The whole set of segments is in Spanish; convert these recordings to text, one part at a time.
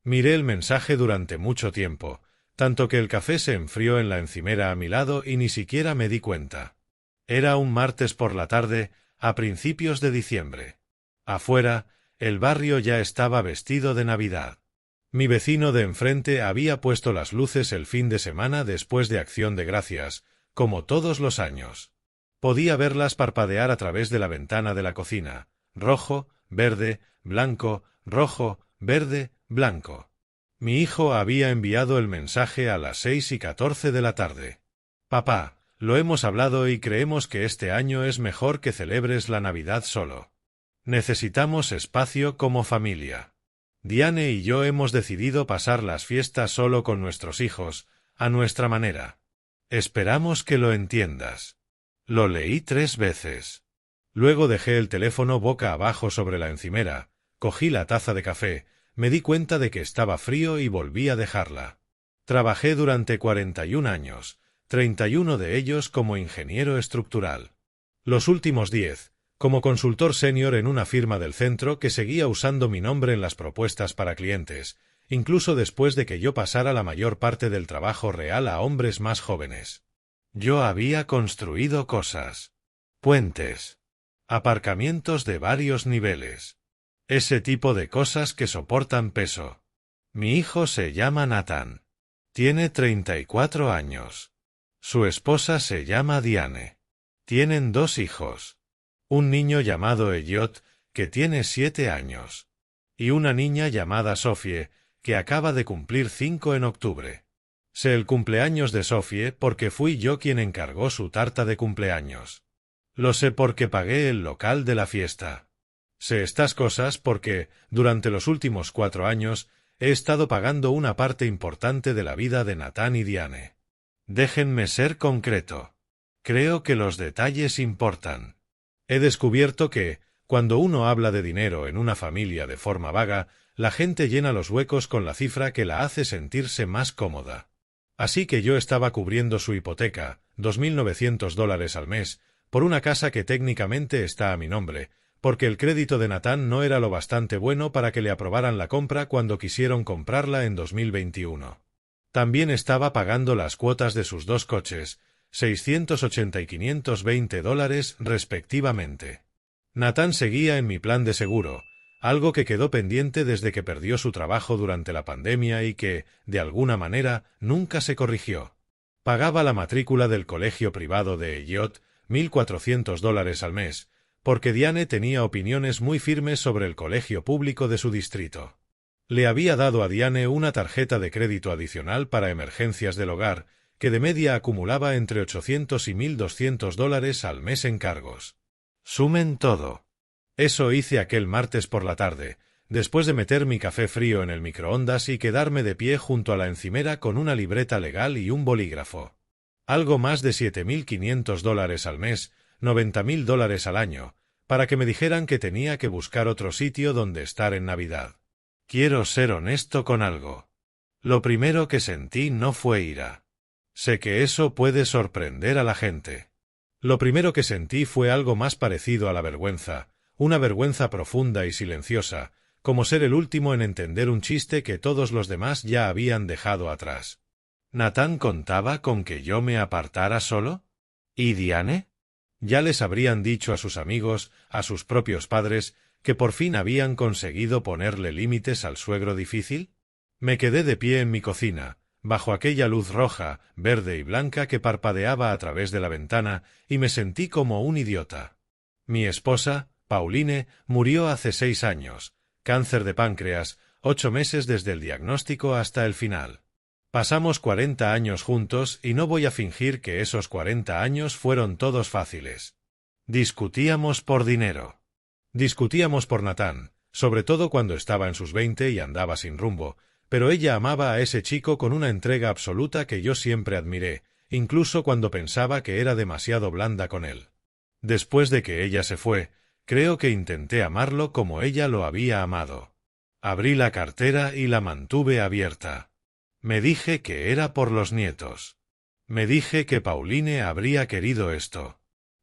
Miré el mensaje durante mucho tiempo, tanto que el café se enfrió en la encimera a mi lado y ni siquiera me di cuenta. Era un martes por la tarde, a principios de diciembre. Afuera, el barrio ya estaba vestido de Navidad. Mi vecino de enfrente había puesto las luces el fin de semana después de Acción de Gracias, como todos los años. Podía verlas parpadear a través de la ventana de la cocina. Rojo, verde, blanco, rojo, verde, blanco. Mi hijo había enviado el mensaje a las 6:14 de la tarde. Papá, lo hemos hablado y creemos que este año es mejor que celebres la Navidad solo. Necesitamos espacio como familia. Diane y yo hemos decidido pasar las fiestas solo con nuestros hijos, a nuestra manera. Esperamos que lo entiendas. Lo leí 3 veces. Luego dejé el teléfono boca abajo sobre la encimera, cogí la taza de café, me di cuenta de que estaba frío y volví a dejarla. Trabajé durante 41 años, 31 de ellos como ingeniero estructural. Los últimos 10, como consultor senior en una firma del centro que seguía usando mi nombre en las propuestas para clientes, incluso después de que yo pasara la mayor parte del trabajo real a hombres más jóvenes. Yo había construido cosas. Puentes. Aparcamientos de varios niveles. Ese tipo de cosas que soportan peso. Mi hijo se llama Nathan. Tiene 34 años. Su esposa se llama Diane. Tienen 2 hijos. Un niño llamado Elliot, que tiene 7 años. Y una niña llamada Sophie, que acaba de cumplir 5 en octubre. Sé el cumpleaños de Sophie porque fui yo quien encargó su tarta de cumpleaños. Lo sé porque pagué el local de la fiesta. Sé estas cosas porque, durante los últimos 4 años, he estado pagando una parte importante de la vida de Nathan y Diane. Déjenme ser concreto. Creo que los detalles importan. He descubierto que, cuando uno habla de dinero en una familia de forma vaga, la gente llena los huecos con la cifra que la hace sentirse más cómoda. Así que yo estaba cubriendo su hipoteca, $2.900 al mes, por una casa que técnicamente está a mi nombre, porque el crédito de Nathan no era lo bastante bueno para que le aprobaran la compra cuando quisieron comprarla en 2021. También estaba pagando las cuotas de sus 2 coches, $680 y $520 respectivamente. Nathan seguía en mi plan de seguro, algo que quedó pendiente desde que perdió su trabajo durante la pandemia y que, de alguna manera, nunca se corrigió. Pagaba la matrícula del colegio privado de Elliot, $1.400 al mes, porque Diane tenía opiniones muy firmes sobre el colegio público de su distrito. Le había dado a Diane una tarjeta de crédito adicional para emergencias del hogar, que de media acumulaba entre $800 y $1.200 al mes en cargos. Sumen todo. Eso hice aquel martes por la tarde, después de meter mi café frío en el microondas y quedarme de pie junto a la encimera con una libreta legal y un bolígrafo. Algo más de $7.500 al mes, $90.000 al año, para que me dijeran que tenía que buscar otro sitio donde estar en Navidad. Quiero ser honesto con algo. Lo primero que sentí no fue ira. Sé que eso puede sorprender a la gente. Lo primero que sentí fue algo más parecido a la vergüenza, una vergüenza profunda y silenciosa, como ser el último en entender un chiste que todos los demás ya habían dejado atrás. ¿Nathan contaba con que yo me apartara solo? ¿Y Diane? Ya les habrían dicho a sus amigos, a sus propios padres, que por fin habían conseguido ponerle límites al suegro difícil. Me quedé de pie en mi cocina, bajo aquella luz roja, verde y blanca que parpadeaba a través de la ventana, y me sentí como un idiota. Mi esposa, Pauline, murió hace 6 años, cáncer de páncreas, 8 meses desde el diagnóstico hasta el final. Pasamos 40 años juntos y no voy a fingir que esos 40 años fueron todos fáciles. Discutíamos por dinero. Discutíamos por Nathan, sobre todo cuando estaba en sus 20 y andaba sin rumbo, pero ella amaba a ese chico con una entrega absoluta que yo siempre admiré, incluso cuando pensaba que era demasiado blanda con él. Después de que ella se fue, creo que intenté amarlo como ella lo había amado. Abrí la cartera y la mantuve abierta. Me dije que era por los nietos. Me dije que Pauline habría querido esto.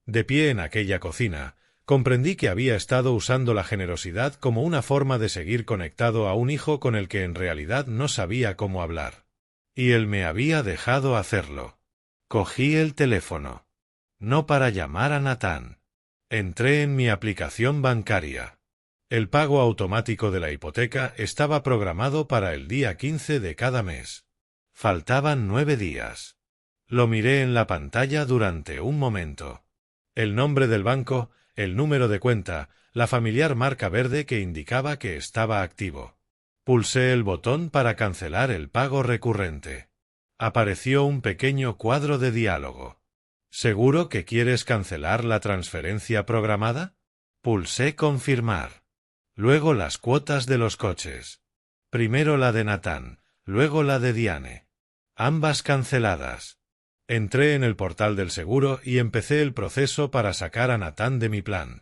De pie en aquella cocina, Comprendí que había estado usando la generosidad como una forma de seguir conectado a un hijo con el que en realidad no sabía cómo hablar. Y él me había dejado hacerlo. Cogí el teléfono. No para llamar a Nathan. Entré en mi aplicación bancaria. El pago automático de la hipoteca estaba programado para el día 15 de cada mes. Faltaban 9 días. Lo miré en la pantalla durante un momento. El nombre del banco, el número de cuenta, la familiar marca verde que indicaba que estaba activo. Pulsé el botón para cancelar el pago recurrente. Apareció un pequeño cuadro de diálogo. ¿Seguro que quieres cancelar la transferencia programada? Pulsé confirmar. Luego las cuotas de los coches. Primero la de Nathan, luego la de Diane. Ambas canceladas. Entré en el portal del seguro y empecé el proceso para sacar a Nathan de mi plan.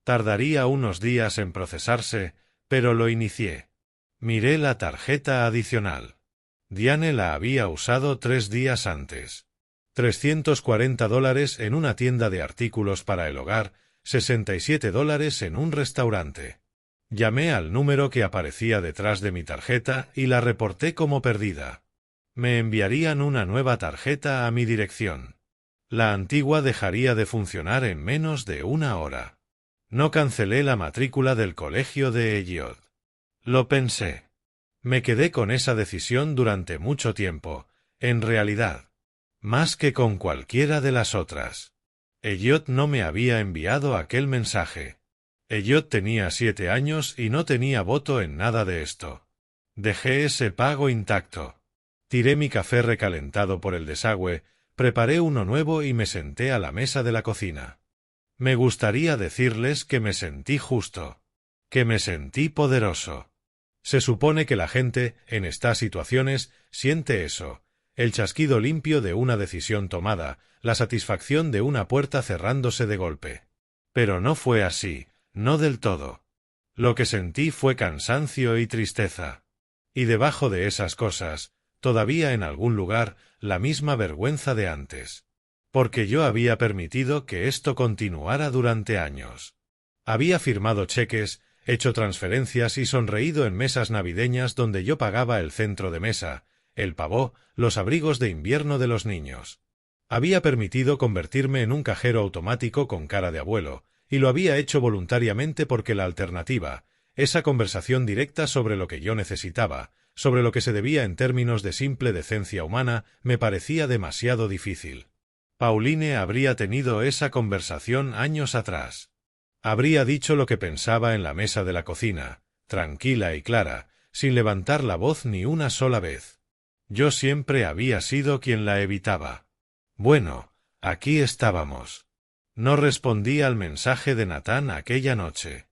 Tardaría unos días en procesarse, pero lo inicié. Miré la tarjeta adicional. Diane la había usado 3 días antes. $340 en una tienda de artículos para el hogar, $67 en un restaurante. Llamé al número que aparecía detrás de mi tarjeta y la reporté como perdida. Me enviarían una nueva tarjeta a mi dirección. La antigua dejaría de funcionar en menos de una hora. No cancelé la matrícula del colegio de Elliot. Lo pensé. Me quedé con esa decisión durante mucho tiempo, en realidad. Más que con cualquiera de las otras. Elliot no me había enviado aquel mensaje. Elliot tenía 7 años y no tenía voto en nada de esto. Dejé ese pago intacto. Tiré mi café recalentado por el desagüe, preparé uno nuevo y me senté a la mesa de la cocina. Me gustaría decirles que me sentí justo. Que me sentí poderoso. Se supone que la gente, en estas situaciones, siente eso. El chasquido limpio de una decisión tomada, la satisfacción de una puerta cerrándose de golpe. Pero no fue así, no del todo. Lo que sentí fue cansancio y tristeza. Y debajo de esas cosas, todavía en algún lugar, la misma vergüenza de antes. Porque yo había permitido que esto continuara durante años. Había firmado cheques, hecho transferencias y sonreído en mesas navideñas donde yo pagaba el centro de mesa, el pavó, los abrigos de invierno de los niños. Había permitido convertirme en un cajero automático con cara de abuelo, y lo había hecho voluntariamente porque la alternativa, esa conversación directa sobre lo que yo necesitaba, sobre lo que se debía en términos de simple decencia humana, me parecía demasiado difícil. Pauline habría tenido esa conversación años atrás. Habría dicho lo que pensaba en la mesa de la cocina, tranquila y clara, sin levantar la voz ni una sola vez. Yo siempre había sido quien la evitaba. Bueno, aquí estábamos. No respondí al mensaje de Nathan aquella noche.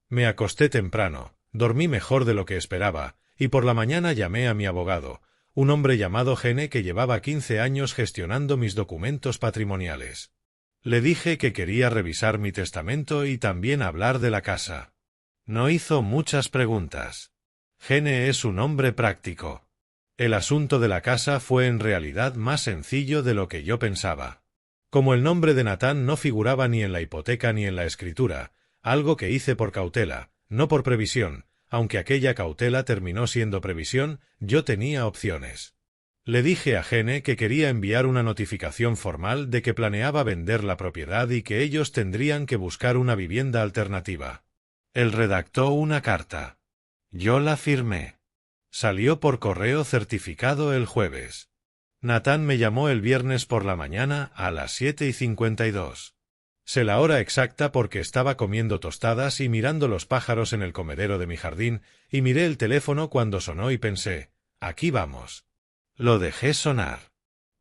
Me acosté temprano, dormí mejor de lo que esperaba, y por la mañana llamé a mi abogado, un hombre llamado Gene que llevaba 15 años gestionando mis documentos patrimoniales. Le dije que quería revisar mi testamento y también hablar de la casa. No hizo muchas preguntas. Gene es un hombre práctico. El asunto de la casa fue en realidad más sencillo de lo que yo pensaba. Como el nombre de Nathan no figuraba ni en la hipoteca ni en la escritura, algo que hice por cautela, no por previsión, aunque aquella cautela terminó siendo previsión, yo tenía opciones. Le dije a Gene que quería enviar una notificación formal de que planeaba vender la propiedad y que ellos tendrían que buscar una vivienda alternativa. Él redactó una carta. Yo la firmé. Salió por correo certificado el jueves. Nathan me llamó el viernes por la mañana a las 7:52. Sé la hora exacta porque estaba comiendo tostadas y mirando los pájaros en el comedero de mi jardín, y miré el teléfono cuando sonó y pensé, aquí vamos. Lo dejé sonar.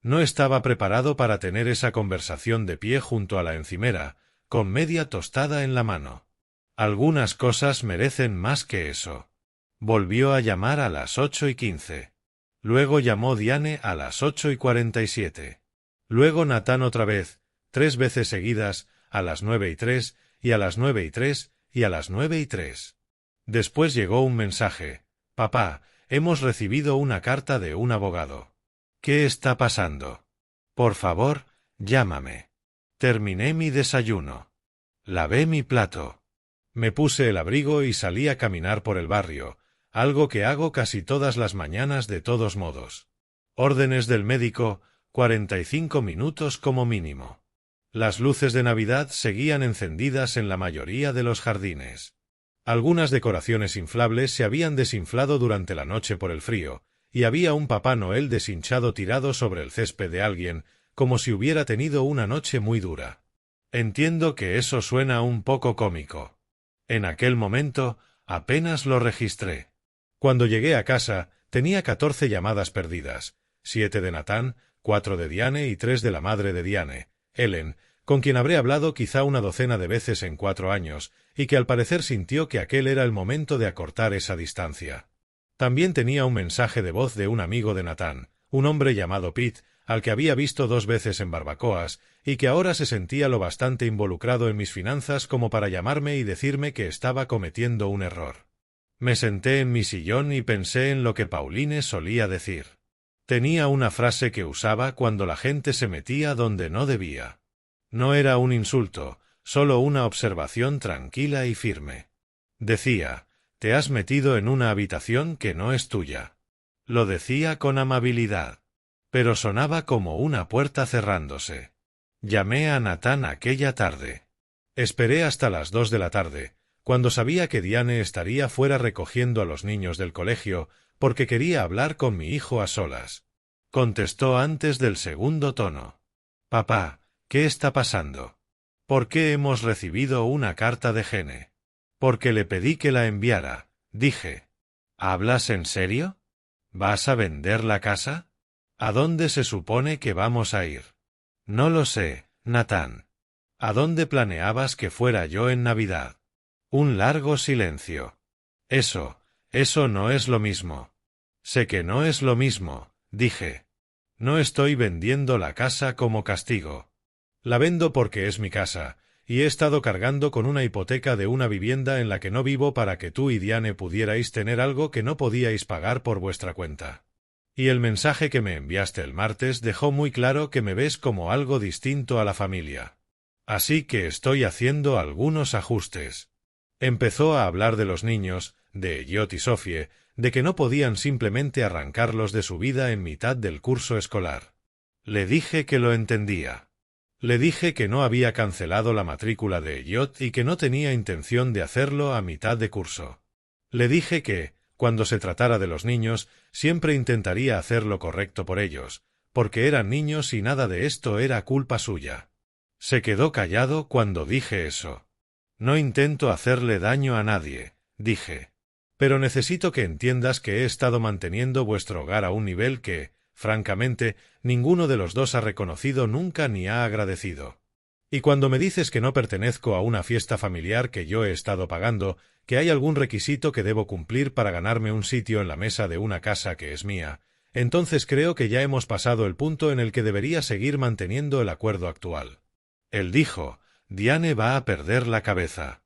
No estaba preparado para tener esa conversación de pie junto a la encimera, con media tostada en la mano. Algunas cosas merecen más que eso. Volvió a llamar a las 8:15. Luego llamó Diane a las 8:47. Luego Nathan otra vez, 3 veces seguidas, a las 9:03, y a las 9:03, y a las 9:03. Después llegó un mensaje. Papá, hemos recibido una carta de un abogado. ¿Qué está pasando? Por favor, llámame. Terminé mi desayuno. Lavé mi plato. Me puse el abrigo y salí a caminar por el barrio, algo que hago casi todas las mañanas de todos modos. Órdenes del médico, 45 minutos como mínimo. Las luces de Navidad seguían encendidas en la mayoría de los jardines. Algunas decoraciones inflables se habían desinflado durante la noche por el frío, y había un Papá Noel deshinchado tirado sobre el césped de alguien, como si hubiera tenido una noche muy dura. Entiendo que eso suena un poco cómico. En aquel momento, apenas lo registré. Cuando llegué a casa, tenía 14 llamadas perdidas, 7 de Nathan, 4 de Diane y 3 de la madre de Diane, Ellen, con quien habré hablado quizá una docena de veces en 4 años, y que al parecer sintió que aquel era el momento de acortar esa distancia. También tenía un mensaje de voz de un amigo de Nathan, un hombre llamado Pete, al que había visto 2 veces en barbacoas, y que ahora se sentía lo bastante involucrado en mis finanzas como para llamarme y decirme que estaba cometiendo un error. Me senté en mi sillón y pensé en lo que Pauline solía decir. Tenía una frase que usaba cuando la gente se metía donde no debía. No era un insulto, solo una observación tranquila y firme. Decía: «Te has metido en una habitación que no es tuya». Lo decía con amabilidad, pero sonaba como una puerta cerrándose. Llamé a Nathan aquella tarde. Esperé hasta las 2 de la tarde, cuando sabía que Diane estaría fuera recogiendo a los niños del colegio, porque quería hablar con mi hijo a solas. Contestó antes del segundo tono. «Papá, ¿qué está pasando? ¿Por qué hemos recibido una carta de Gene?» «Porque le pedí que la enviara», dije. «¿Hablas en serio? ¿Vas a vender la casa? ¿A dónde se supone que vamos a ir?» «No lo sé, Nathan. ¿A dónde planeabas que fuera yo en Navidad?» Un largo silencio. Eso no es lo mismo». «Sé que no es lo mismo», dije. «No estoy vendiendo la casa como castigo. La vendo porque es mi casa, y he estado cargando con una hipoteca de una vivienda en la que no vivo para que tú y Diane pudierais tener algo que no podíais pagar por vuestra cuenta. Y el mensaje que me enviaste el martes dejó muy claro que me ves como algo distinto a la familia. Así que estoy haciendo algunos ajustes». Empezó a hablar de los niños, de Elliot y Sophie, de que no podían simplemente arrancarlos de su vida en mitad del curso escolar. Le dije que lo entendía. Le dije que no había cancelado la matrícula de Elliot y que no tenía intención de hacerlo a mitad de curso. Le dije que, cuando se tratara de los niños, siempre intentaría hacer lo correcto por ellos, porque eran niños y nada de esto era culpa suya. Se quedó callado cuando dije eso. «No intento hacerle daño a nadie», dije. «Pero necesito que entiendas que he estado manteniendo vuestro hogar a un nivel que, francamente, ninguno de los dos ha reconocido nunca ni ha agradecido. Y cuando me dices que no pertenezco a una fiesta familiar que yo he estado pagando, que hay algún requisito que debo cumplir para ganarme un sitio en la mesa de una casa que es mía, entonces creo que ya hemos pasado el punto en el que debería seguir manteniendo el acuerdo actual». Él dijo: «Diane va a perder la cabeza».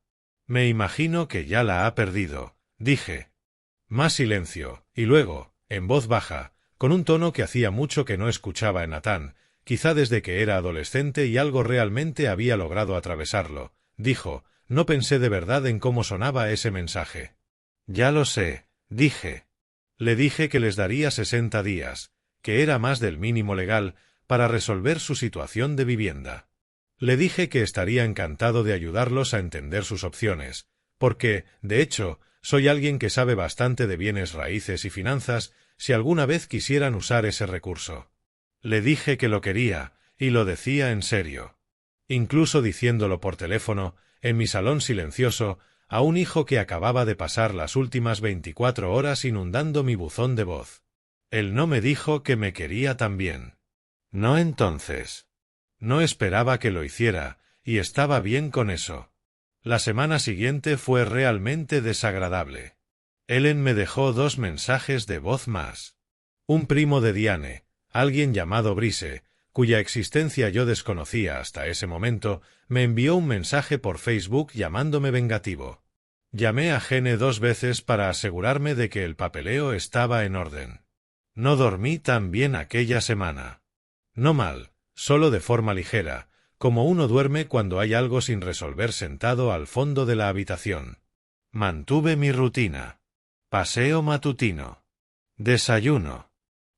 «Me imagino que ya la ha perdido», dije. Más silencio, y luego, en voz baja, con un tono que hacía mucho que no escuchaba en Nathan, quizá desde que era adolescente y algo realmente había logrado atravesarlo, dijo: «No pensé de verdad en cómo sonaba ese mensaje». «Ya lo sé», dije. Le dije que les daría 60 días, que era más del mínimo legal, para resolver su situación de vivienda. Le dije que estaría encantado de ayudarlos a entender sus opciones, porque, de hecho, soy alguien que sabe bastante de bienes raíces y finanzas si alguna vez quisieran usar ese recurso. Le dije que lo quería, y lo decía en serio. Incluso diciéndolo por teléfono, en mi salón silencioso, a un hijo que acababa de pasar las últimas 24 horas inundando mi buzón de voz. Él no me dijo que me quería también. No entonces. No esperaba que lo hiciera, y estaba bien con eso. La semana siguiente fue realmente desagradable. Ellen me dejó 2 mensajes de voz más. Un primo de Diane, alguien llamado Brice, cuya existencia yo desconocía hasta ese momento, me envió un mensaje por Facebook llamándome vengativo. Llamé a Gene 2 veces para asegurarme de que el papeleo estaba en orden. No dormí tan bien aquella semana. No mal, solo de forma ligera, como uno duerme cuando hay algo sin resolver sentado al fondo de la habitación. Mantuve mi rutina. Paseo matutino. Desayuno.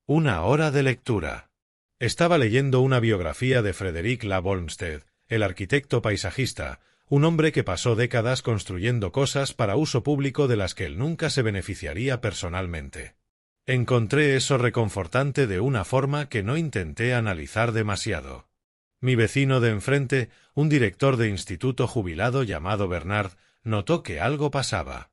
1 hora de lectura. Estaba leyendo una biografía de Frederick Law Olmsted, el arquitecto paisajista, un hombre que pasó décadas construyendo cosas para uso público de las que él nunca se beneficiaría personalmente. Encontré eso reconfortante de una forma que no intenté analizar demasiado. Mi vecino de enfrente, un director de instituto jubilado llamado Bernard, notó que algo pasaba.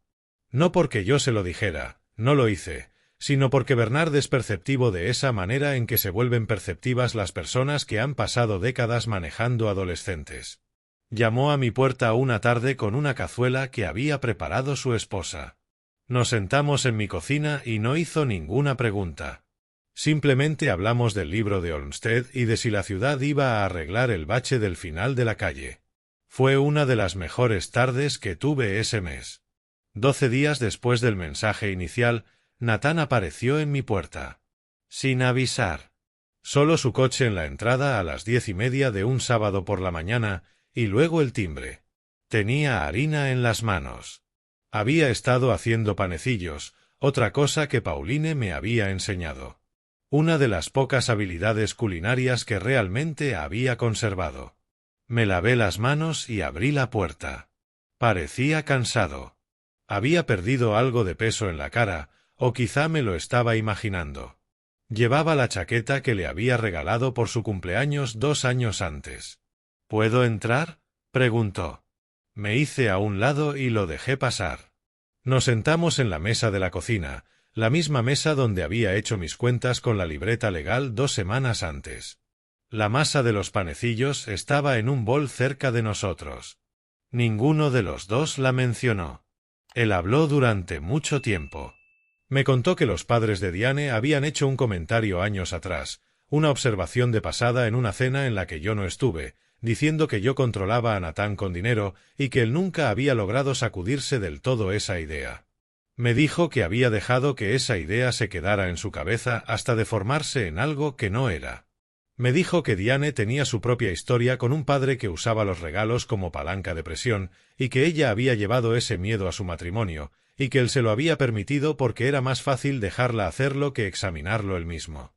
No porque yo se lo dijera, no lo hice, sino porque Bernard es perceptivo de esa manera en que se vuelven perceptivas las personas que han pasado décadas manejando adolescentes. Llamó a mi puerta una tarde con una cazuela que había preparado su esposa. Nos sentamos en mi cocina y no hizo ninguna pregunta. Simplemente hablamos del libro de Olmsted y de si la ciudad iba a arreglar el bache del final de la calle. Fue una de las mejores tardes que tuve ese mes. 12 días después del mensaje inicial, Nathan apareció en mi puerta. Sin avisar. Solo su coche en la entrada a las 10:30 de un sábado por la mañana, y luego el timbre. Tenía harina en las manos. Había estado haciendo panecillos, otra cosa que Pauline me había enseñado. Una de las pocas habilidades culinarias que realmente había conservado. Me lavé las manos y abrí la puerta. Parecía cansado. Había perdido algo de peso en la cara, o quizá me lo estaba imaginando. Llevaba la chaqueta que le había regalado por su cumpleaños 2 años antes. ¿Puedo entrar?, preguntó. Me hice a un lado y lo dejé pasar. Nos sentamos en la mesa de la cocina, la misma mesa donde había hecho mis cuentas con la libreta legal 2 semanas antes. La masa de los panecillos estaba en un bol cerca de nosotros. Ninguno de los dos la mencionó. Él habló durante mucho tiempo. Me contó que los padres de Diane habían hecho un comentario años atrás, una observación de pasada en una cena en la que yo no estuve, diciendo que yo controlaba a Nathan con dinero y que él nunca había logrado sacudirse del todo esa idea. Me dijo que había dejado que esa idea se quedara en su cabeza hasta deformarse en algo que no era. Me dijo que Diane tenía su propia historia con un padre que usaba los regalos como palanca de presión y que ella había llevado ese miedo a su matrimonio y que él se lo había permitido porque era más fácil dejarla hacerlo que examinarlo él mismo.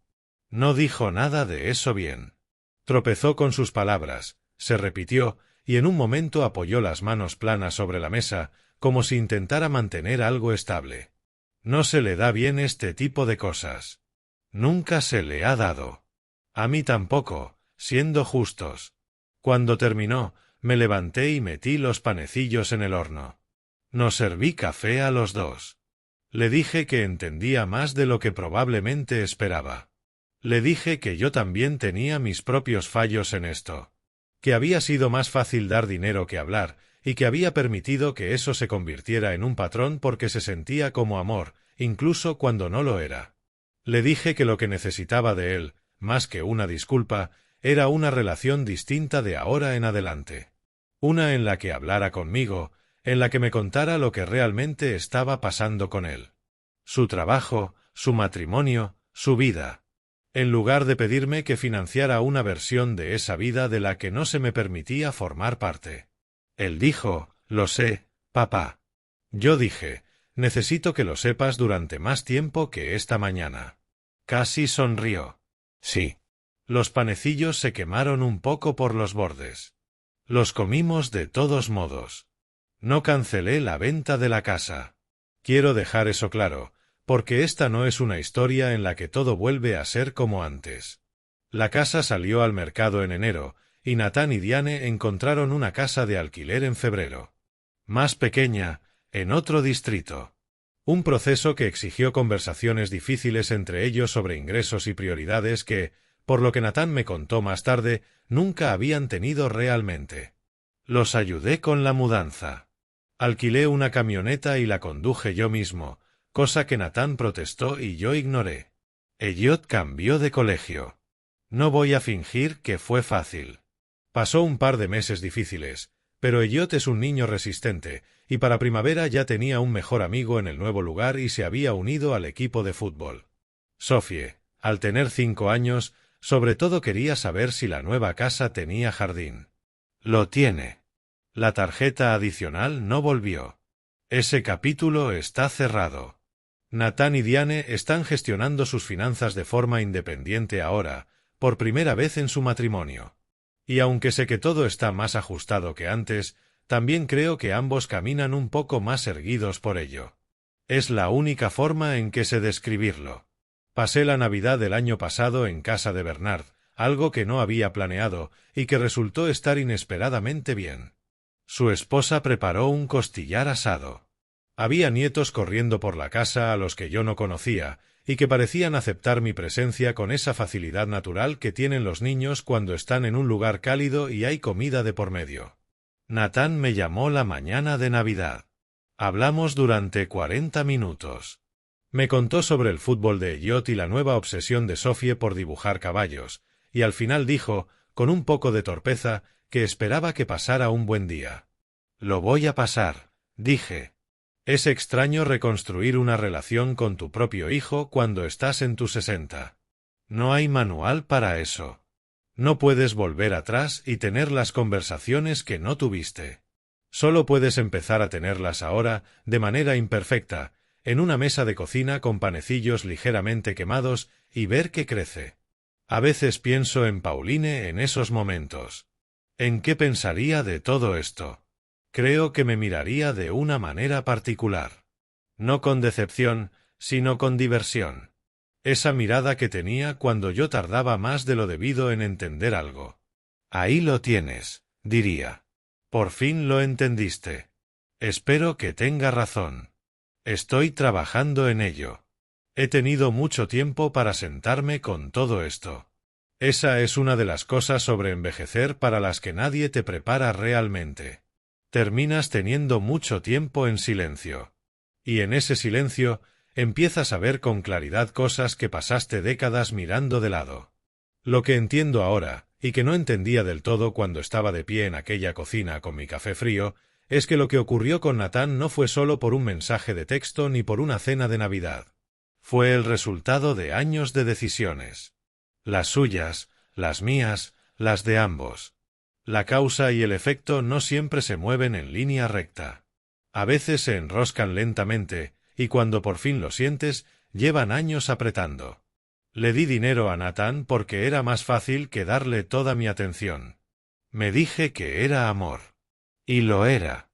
No dijo nada de eso bien. Tropezó con sus palabras, se repitió y en un momento apoyó las manos planas sobre la mesa como si intentara mantener algo estable. No se le da bien este tipo de cosas. Nunca se le ha dado. A mí tampoco, siendo justos. Cuando terminó, me levanté y metí los panecillos en el horno. Nos serví café a los dos. Le dije que entendía más de lo que probablemente esperaba. Le dije que yo también tenía mis propios fallos en esto. Que había sido más fácil dar dinero que hablar, y que había permitido que eso se convirtiera en un patrón porque se sentía como amor, incluso cuando no lo era. Le dije que lo que necesitaba de él, más que una disculpa, era una relación distinta de ahora en adelante. Una en la que hablara conmigo, en la que me contara lo que realmente estaba pasando con él. Su trabajo, su matrimonio, su vida. En lugar de pedirme que financiara una versión de esa vida de la que no se me permitía formar parte. Él dijo, «Lo sé, papá». Yo dije, «Necesito que lo sepas durante más tiempo que esta mañana». Casi sonrió. Sí. Los panecillos se quemaron un poco por los bordes. Los comimos de todos modos. No cancelé la venta de la casa. Quiero dejar eso claro, porque esta no es una historia en la que todo vuelve a ser como antes. La casa salió al mercado en enero, y Nathan y Diane encontraron una casa de alquiler en febrero. Más pequeña, en otro distrito. Un proceso que exigió conversaciones difíciles entre ellos sobre ingresos y prioridades que, por lo que Nathan me contó más tarde, nunca habían tenido realmente. Los ayudé con la mudanza. Alquilé una camioneta y la conduje yo mismo, cosa que Nathan protestó y yo ignoré. Elliot cambió de colegio. No voy a fingir que fue fácil. Pasó un par de meses difíciles, pero Elliot es un niño resistente, y para primavera ya tenía un mejor amigo en el nuevo lugar y se había unido al equipo de fútbol. Sophie, al tener 5 años, Sobre todo quería saber si la nueva casa tenía jardín. Lo tiene. La tarjeta adicional no volvió. Ese capítulo está cerrado. Nathan y Diane están gestionando sus finanzas de forma independiente ahora, por primera vez en su matrimonio. Y aunque sé que todo está más ajustado que antes, también creo que ambos caminan un poco más erguidos por ello. Es la única forma en que sé describirlo. Pasé la Navidad del año pasado en casa de Bernard, algo que no había planeado y que resultó estar inesperadamente bien. Su esposa preparó un costillar asado. Había nietos corriendo por la casa a los que yo no conocía y que parecían aceptar mi presencia con esa facilidad natural que tienen los niños cuando están en un lugar cálido y hay comida de por medio. Nathan me llamó la mañana de Navidad. Hablamos durante 40 minutos. Me contó sobre el fútbol de Elliot y la nueva obsesión de Sophie por dibujar caballos, y al final dijo, con un poco de torpeza, que esperaba que pasara un buen día. Lo voy a pasar, dije. Es extraño reconstruir una relación con tu propio hijo cuando estás en tus 60. No hay manual para eso. No puedes volver atrás y tener las conversaciones que no tuviste. Solo puedes empezar a tenerlas ahora, de manera imperfecta, en una mesa de cocina con panecillos ligeramente quemados y ver qué crece. A veces pienso en Pauline en esos momentos. ¿En qué pensaría de todo esto? Creo que me miraría de una manera particular. No con decepción, sino con diversión. Esa mirada que tenía cuando yo tardaba más de lo debido en entender algo. Ahí lo tienes, diría. Por fin lo entendiste. Espero que tenga razón. Estoy trabajando en ello. He tenido mucho tiempo para sentarme con todo esto. Esa es una de las cosas sobre envejecer para las que nadie te prepara realmente. Terminas teniendo mucho tiempo en silencio. Y en ese silencio empiezas a ver con claridad cosas que pasaste décadas mirando de lado. Lo que entiendo ahora, y que no entendía del todo cuando estaba de pie en aquella cocina con mi café frío, es que lo que ocurrió con Nathan no fue solo por un mensaje de texto ni por una cena de Navidad. Fue el resultado de años de decisiones. Las suyas, las mías, las de ambos. La causa y el efecto no siempre se mueven en línea recta. A veces se enroscan lentamente, y cuando por fin lo sientes, llevan años apretando. Le di dinero a Nathan porque era más fácil que darle toda mi atención. Me dije que era amor. Y lo era.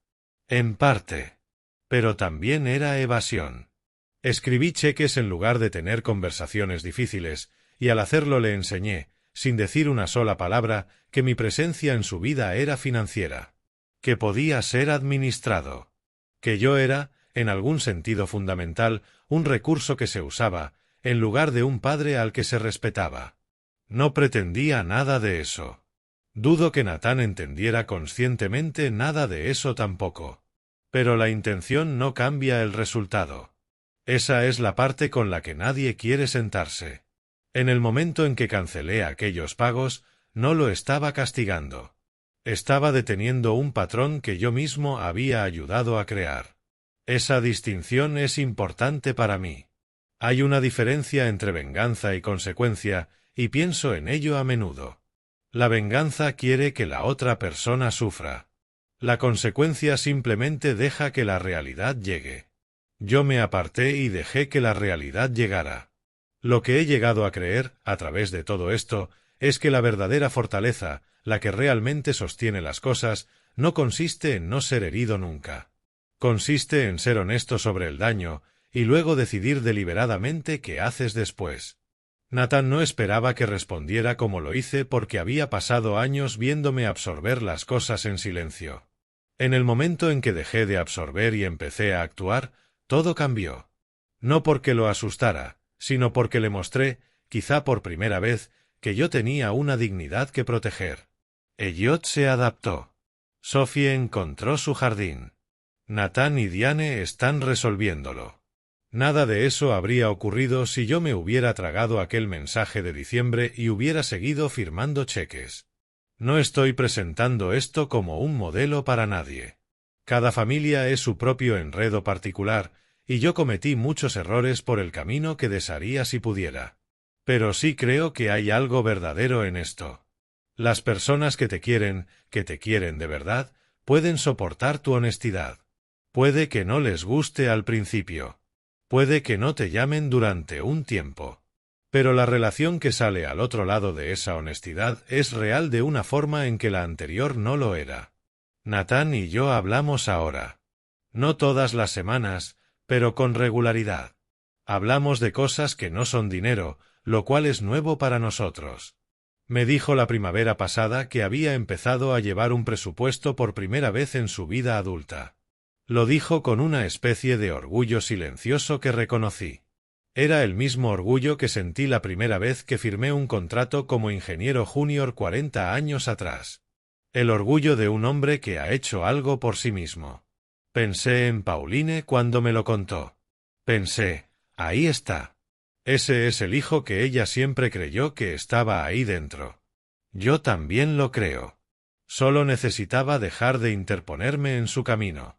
En parte. Pero también era evasión. Escribí cheques en lugar de tener conversaciones difíciles, y al hacerlo le enseñé, sin decir una sola palabra, que mi presencia en su vida era financiera. Que podía ser administrado. Que yo era, en algún sentido fundamental, un recurso que se usaba, en lugar de un padre al que se respetaba. No pretendía nada de eso. Dudo que Nathan entendiera conscientemente nada de eso tampoco. Pero la intención no cambia el resultado. Esa es la parte con la que nadie quiere sentarse. En el momento en que cancelé aquellos pagos, no lo estaba castigando. Estaba deteniendo un patrón que yo mismo había ayudado a crear. Esa distinción es importante para mí. Hay una diferencia entre venganza y consecuencia, y pienso en ello a menudo. La venganza quiere que la otra persona sufra. La consecuencia simplemente deja que la realidad llegue. Yo me aparté y dejé que la realidad llegara. Lo que he llegado a creer, a través de todo esto, es que la verdadera fortaleza, la que realmente sostiene las cosas, no consiste en no ser herido nunca. Consiste en ser honesto sobre el daño, y luego decidir deliberadamente qué haces después. Nathan no esperaba que respondiera como lo hice porque había pasado años viéndome absorber las cosas en silencio. En el momento en que dejé de absorber y empecé a actuar, todo cambió. No porque lo asustara, sino porque le mostré, quizá por primera vez, que yo tenía una dignidad que proteger. Elliot se adaptó. Sophie encontró su jardín. Nathan y Diane están resolviéndolo. Nada de eso habría ocurrido si yo me hubiera tragado aquel mensaje de diciembre y hubiera seguido firmando cheques. No estoy presentando esto como un modelo para nadie. Cada familia es su propio enredo particular, y yo cometí muchos errores por el camino que desharía si pudiera. Pero sí creo que hay algo verdadero en esto. Las personas que te quieren de verdad, pueden soportar tu honestidad. Puede que no les guste al principio. Puede que no te llamen durante un tiempo. Pero la relación que sale al otro lado de esa honestidad es real de una forma en que la anterior no lo era. Nathan y yo hablamos ahora. No todas las semanas, pero con regularidad. Hablamos de cosas que no son dinero, lo cual es nuevo para nosotros. Me dijo la primavera pasada que había empezado a llevar un presupuesto por primera vez en su vida adulta. Lo dijo con una especie de orgullo silencioso que reconocí. Era el mismo orgullo que sentí la primera vez que firmé un contrato como ingeniero junior 40 años atrás. El orgullo de un hombre que ha hecho algo por sí mismo. Pensé en Pauline cuando me lo contó. Pensé, ahí está. Ese es el hijo que ella siempre creyó que estaba ahí dentro. Yo también lo creo. Solo necesitaba dejar de interponerme en su camino.